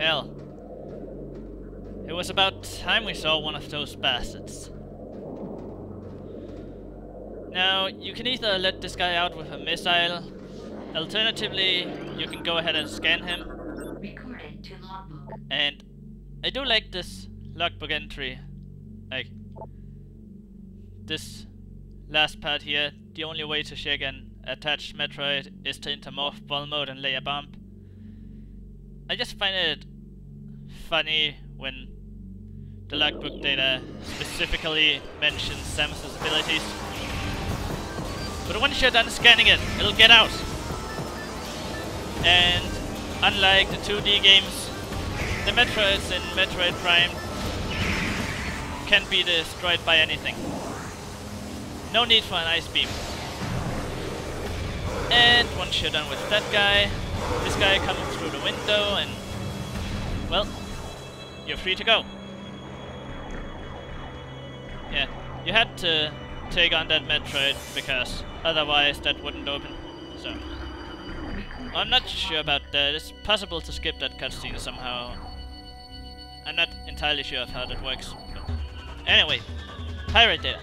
Hell. It was about time we saw one of those bastards. Now, you can either let this guy out with a missile, alternatively, you can go ahead and scan him. Recorded to logbook. And I do like this logbook entry. Like, this last part here, the only way to check an attached Metroid is to enter morph ball mode and lay a bomb. I just find it funny when the logbook data specifically mentions Samus's abilities. But once you're done scanning it, it'll get out. And unlike the 2D games, the Metroids in Metroid Prime can't be destroyed by anything. No need for an ice beam. And once you're done with that guy, this guy comes through the window and, well, you're free to go. Yeah, you had to take on that Metroid because otherwise that wouldn't open. So, I'm not sure about that. It's possible to skip that cutscene somehow. I'm not entirely sure of how that works. But anyway, pirate data.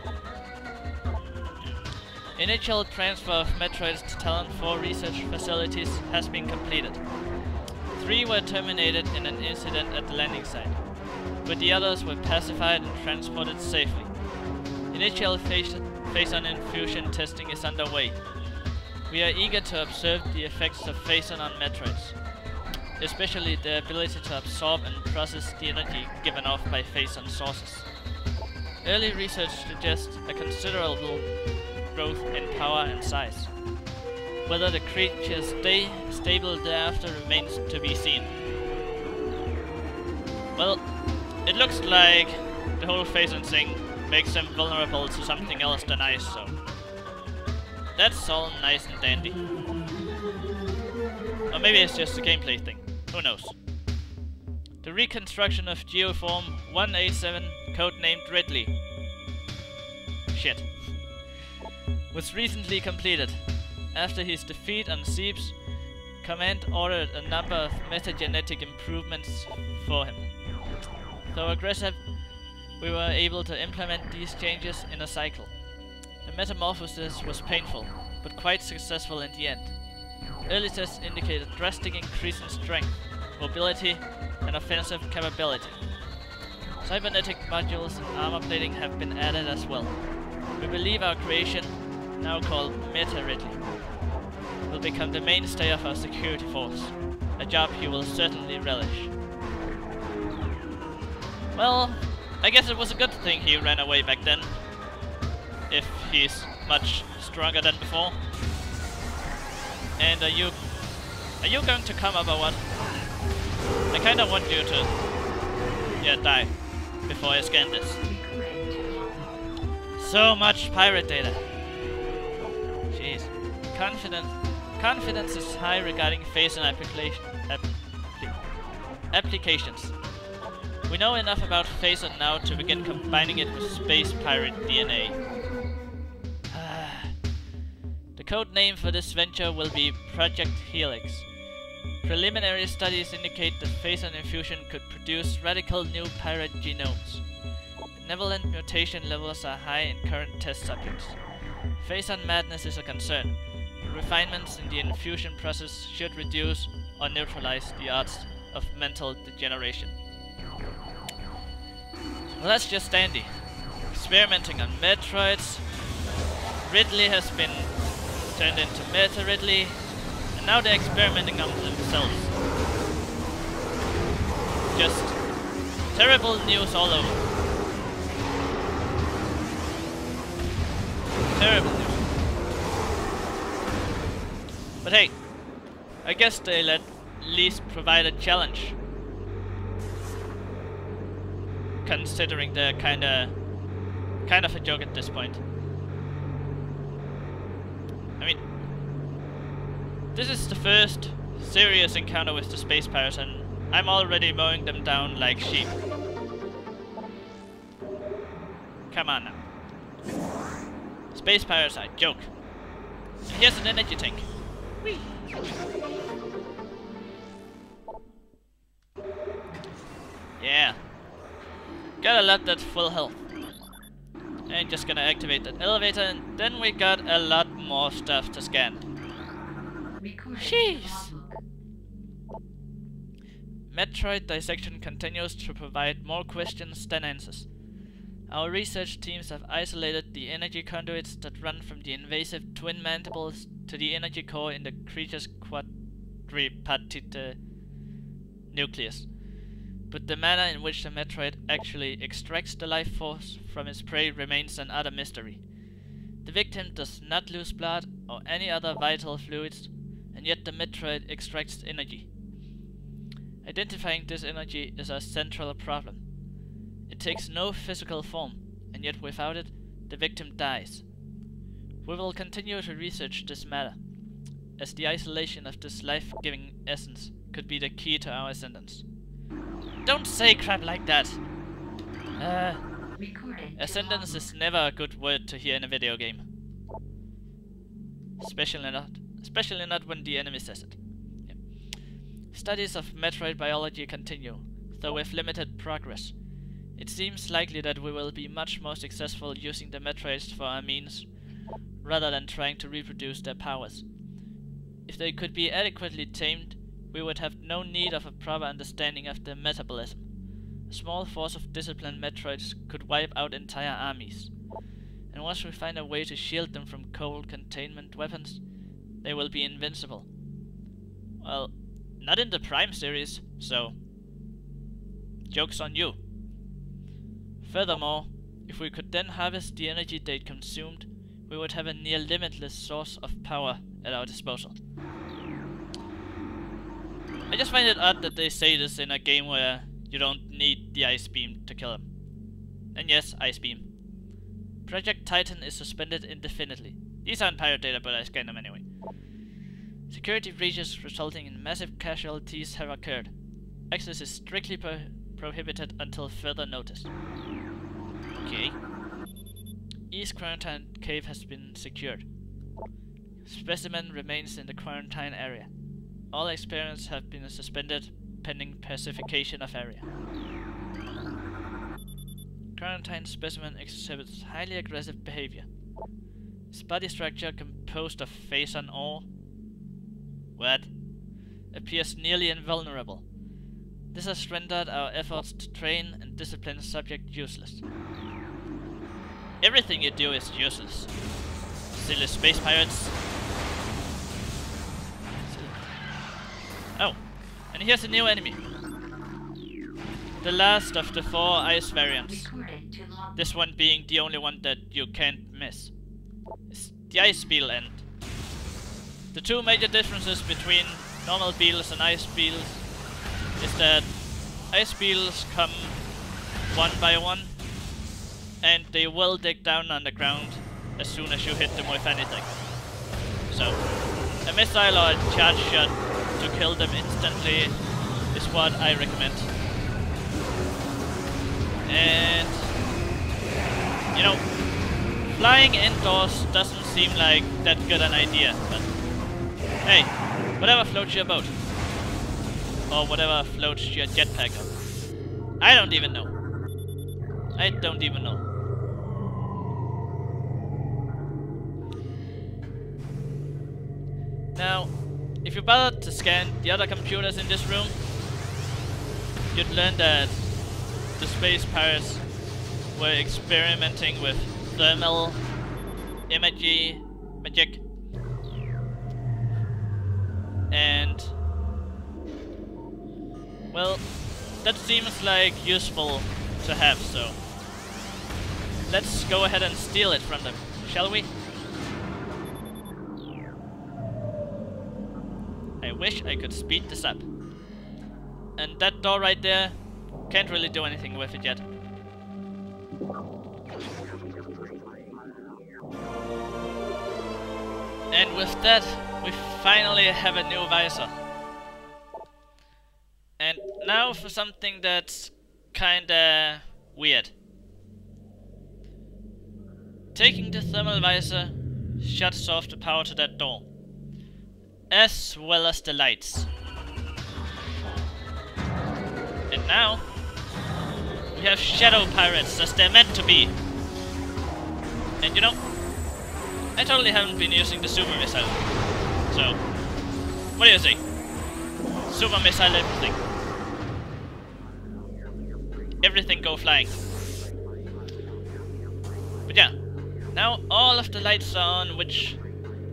Initial transfer of Metroids to Talon 4 research facilities has been completed. 3 were terminated in an incident at the landing site, but the others were pacified and transported safely. Initial phase-on infusion testing is underway. We are eager to observe the effects of phase-on on Metroids, especially their ability to absorb and process the energy given off by phase-on sources. Early research suggests a considerable growth in power and size. Whether the creatures stay stable thereafter remains to be seen. Well, it looks like the whole phase-on thing makes them vulnerable to something else than ice, so that's all nice and dandy. Or maybe it's just a gameplay thing, who knows. The reconstruction of Geoform 187, codenamed Ridley, shit, was recently completed. After his defeat on Seeps, Command ordered a number of metagenetic improvements for him. Though aggressive, we were able to implement these changes in a cycle. The metamorphosis was painful, but quite successful in the end. Early tests indicate a drastic increase in strength, mobility, and offensive capability. Cybernetic modules and armor plating have been added as well. We believe our creation, now called Metroid, will become the mainstay of our security force, a job he will certainly relish. Well, I guess it was a good thing he ran away back then, if he's much stronger than before. And are you going to come up or what? I kinda want you to, die before I scan this. So much pirate data. Jeez. Confidence is high regarding phase-on applications. We know enough about phase-on now to begin combining it with space pirate DNA. The code name for this venture will be Project Helix. Preliminary studies indicate that phase-on infusion could produce radical new pirate genomes. Benevolent mutation levels are high in current test subjects. Phase-on madness is a concern. Refinements in the infusion process should reduce or neutralize the odds of mental degeneration. Well, that's just dandy. Experimenting on Metroids. Ridley has been turned into Meta Ridley, and now they're experimenting on themselves. Just terrible news all over. Terrible news. But hey, I guess they'll at least provide a challenge. Considering they're kind of a joke at this point. I mean, this is the first serious encounter with the space pirates, and I'm already mowing them down like sheep. Come on now. Space pirates are a joke. And here's an energy tank. Whee! Got a lot that's full health. And just gonna activate that elevator, and then we got a lot more stuff to scan. Jeez! Metroid dissection continues to provide more questions than answers. Our research teams have isolated the energy conduits that run from the invasive twin mandibles to the energy core in the creature's quadripartite nucleus. But the manner in which the Metroid actually extracts the life force from its prey remains an utter mystery. The victim does not lose blood or any other vital fluids, and yet the Metroid extracts energy. Identifying this energy is a central problem. It takes no physical form, and yet without it, the victim dies. We will continue to research this matter, as the isolation of this life-giving essence could be the key to our ascendance. Don't say crap like that! Ascendance is never a good word to hear in a video game. Especially not when the enemy says it. Yeah. Studies of Metroid biology continue, though with limited progress. It seems likely that we will be much more successful using the Metroids for our means, rather than trying to reproduce their powers. If they could be adequately tamed, we would have no need of a proper understanding of their metabolism. A small force of disciplined Metroids could wipe out entire armies. And once we find a way to shield them from cold containment weapons, they will be invincible. Well, not in the Prime series, so joke's on you. Furthermore, if we could then harvest the energy they consumed, we would have a near limitless source of power at our disposal. I just find it odd that they say this in a game where you don't need the ice beam to kill him. And yes, ice beam. Project Titan is suspended indefinitely. These aren't pirate data, but I scanned them anyway. Security breaches resulting in massive casualties have occurred. Access is strictly prohibited until further notice. Okay. East Quarantine Cave has been secured. Specimen remains in the quarantine area. All experiments have been suspended pending pacification of area. Quarantine specimen exhibits highly aggressive behavior. Its body structure, composed of face and ore, appears nearly invulnerable. This has rendered our efforts to train and discipline subject useless. Everything you do is useless. Silly space pirates. Oh, and here's a new enemy. The last of the 4 ice variants. This one being the only one that you can't miss. It's the ice beetle end. The two major differences between normal beetles and ice beetles is that ice beetles come one by one, and they will dig down underground as soon as you hit them with anything. So, a missile or a charge shot to kill them instantly is what I recommend. And, you know, flying indoors doesn't seem like that good an idea, but hey, whatever floats your boat. Or whatever floats your jetpack up. I don't even know. I don't even know. Now, if you bothered to scan the other computers in this room, you'd learn that the space pirates were experimenting with thermal imagery magic, and well, that seems like useful to have, so let's go ahead and steal it from them, shall we? I wish I could speed this up. And that door right there, can't really do anything with it yet. And with that, we finally have a new visor. And now for something that's kinda weird. Taking the thermal visor shuts off the power to that door, as well as the lights. And now, We have shadow pirates as they're meant to be. And you know, I totally haven't been using the super missile. So, what do you say? Super missile everything. Everything go flying. But yeah, now all of the lights are on, which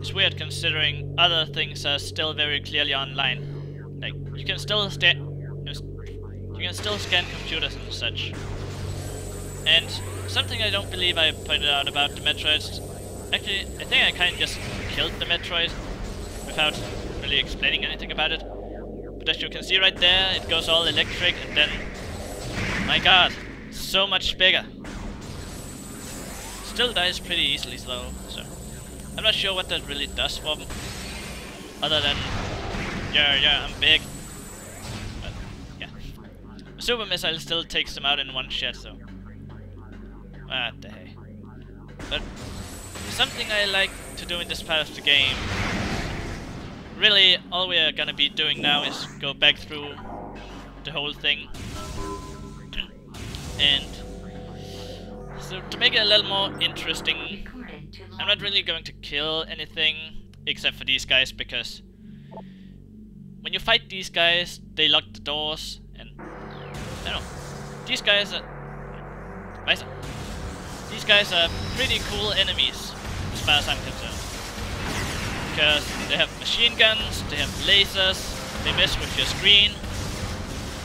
is weird considering other things are still very clearly online. Like, you can still scan computers and such. And something I don't believe I pointed out about the Metroids. Actually, I think I kind of just killed the Metroid without really explaining anything about it. But as you can see right there, it goes all electric and then... My god, so much bigger. Still dies pretty easily though, so... I'm not sure what that really does for them. Other than... Yeah, I'm big. But, yeah. A super missile still takes them out in one shot, so... What the hey. But... something I like to do in this part of the game... Really, all we are gonna be doing now is go back through the whole thing. And so to make it a little more interesting, I'm not really going to kill anything except for these guys, because when you fight these guys, they lock the doors, and I don't know, these guys are pretty cool enemies as far as I'm concerned, because they have machine guns, they have lasers, they mess with your screen,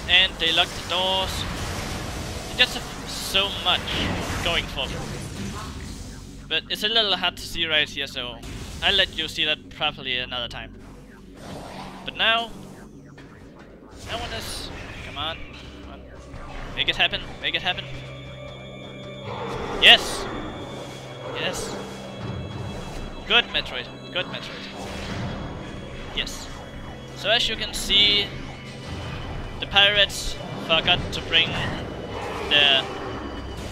and they lock the doors. They just have so much going for them. But it's a little hard to see right here, so I'll let you see that properly another time. But now, I want us... Come on. Make it happen. Make it happen. Yes! Yes. Good Metroid. Good Metroid. Yes. So as you can see, the pirates forgot to bring their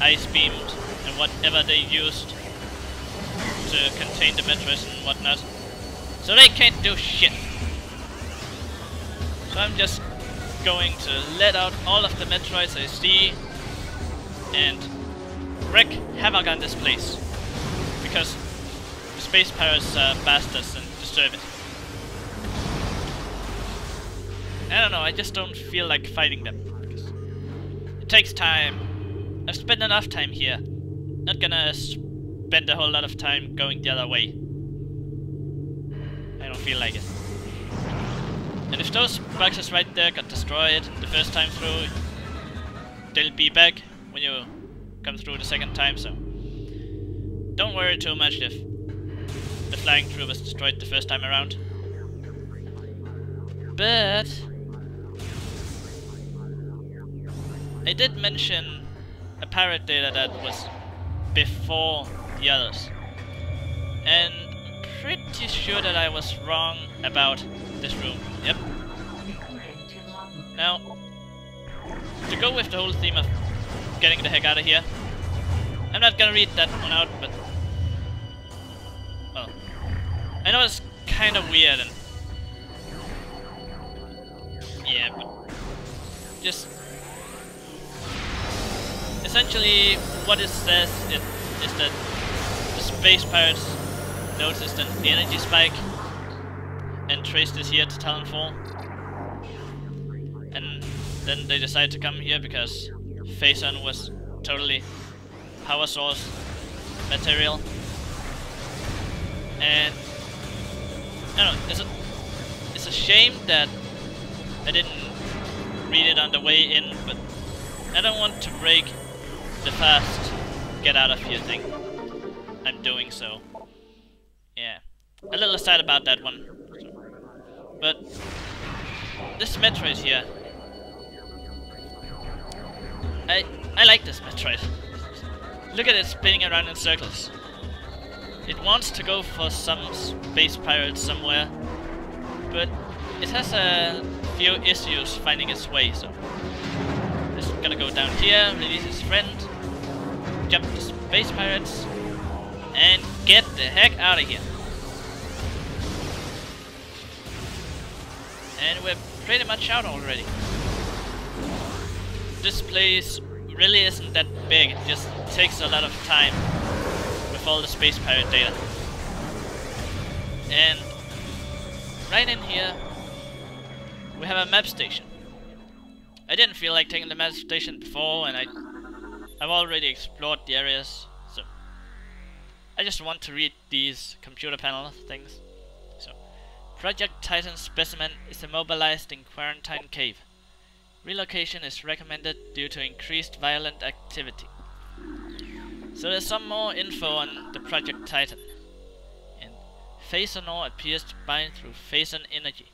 ice beams and whatever they used to contain the Metroids and whatnot. So they can't do shit. So I'm just going to let out all of the Metroids I see and wreak havoc on this place. Because the space pirates are bastards and deserve it. I don't know, I just don't feel like fighting them. It takes time. I've spent enough time here. Not gonna spend a whole lot of time going the other way. I don't feel like it. And if those boxes right there got destroyed the first time through, they'll be back when you come through the second time, so don't worry too much if the flying through was destroyed the first time around. But I did mention a pirate data that was before the others, and I'm pretty sure that I was wrong about this room. Yep. Now, to go with the whole theme of getting the heck out of here, I'm not gonna read that one out, but well, I know it's kind of weird and yeah, but just essentially what it says is that the space pirates noticed the energy spike and traced this here to Talon 4, and then they decided to come here because Keivorn was totally power source material. And I don't know, it's a shame that I didn't read it on the way in, but I don't want to break the fast get out of here thing I'm doing, so yeah, a little sad about that one. But this Metroid here, I like this Metroid. Look at it spinning around in circles. It wants to go for some space pirate somewhere, but it has a few issues finding its way, so it's gonna go down here, release its friend, jump the space pirates, and get the heck out of here. And we're pretty much out already. This place really isn't that big, it just takes a lot of time with all the space pirate data. And right in here, we have a map station. I didn't feel like taking the map station before, and I've already explored the areas, so I just want to read these computer panel things. So, Project Titan specimen is immobilized in quarantine cave. Relocation is recommended due to increased violent activity. So there's some more info on the Project Titan. And Phasor ore appears to bind through Phasor energy.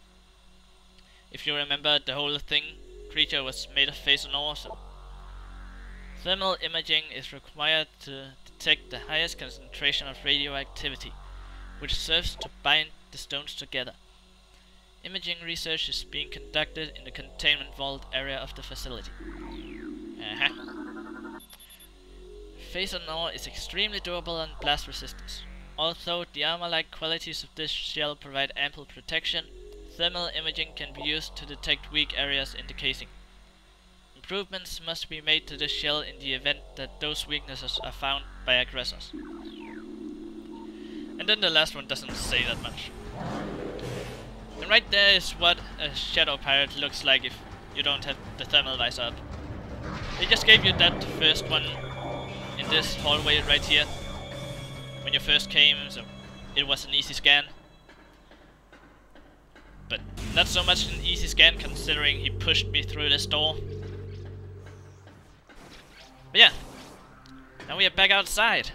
If you remember, the whole creature was made of Phasor ore, so thermal imaging is required to detect the highest concentration of radioactivity, which serves to bind the stones together. Imaging research is being conducted in the containment vault area of the facility. Phasor ore is extremely durable and blast resistance. Although the armor-like qualities of this shell provide ample protection, thermal imaging can be used to detect weak areas in the casing. Improvements must be made to this shell in the event that those weaknesses are found by aggressors. And then the last one doesn't say that much. And right there is what a shadow pirate looks like if you don't have the thermal visor up. They just gave you that first one in this hallway right here when you first came, so it was an easy scan. But not so much an easy scan considering he pushed me through this door. But yeah, now we are back outside.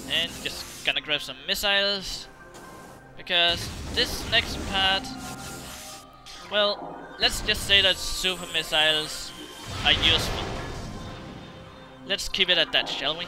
And just gonna grab some missiles, because this next part, well, let's just say that super missiles are useful. Let's keep it at that, shall we?